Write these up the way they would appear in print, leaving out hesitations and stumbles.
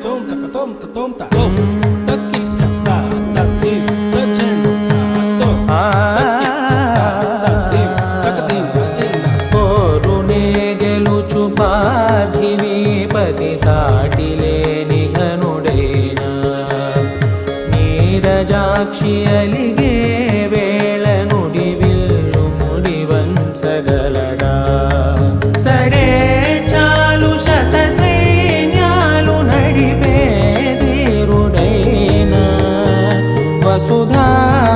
తోం తక తోం తోం త తోం తక్కి తక్క తక్కి తచెండు తోం తక్కి తక్కి తక్కి పోరునే గెలుచు పార్థివీపతి సాటిలేని ఘనుడేనా నీరజాక్షి అలిగే వేళ నుడి విల్లు ముడి వంచగలడా సడే చాలు శత సైన్యాలు నడిపే ధీరుడైనా వసుధావాణి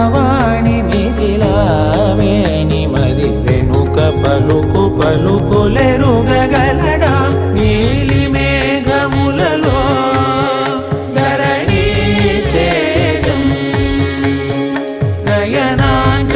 మిథిలావేణి మది వెనుక పలుకు పలుకులెరుగగలడా నీలి మేఘములలో ధరణి తేజం నయనాంత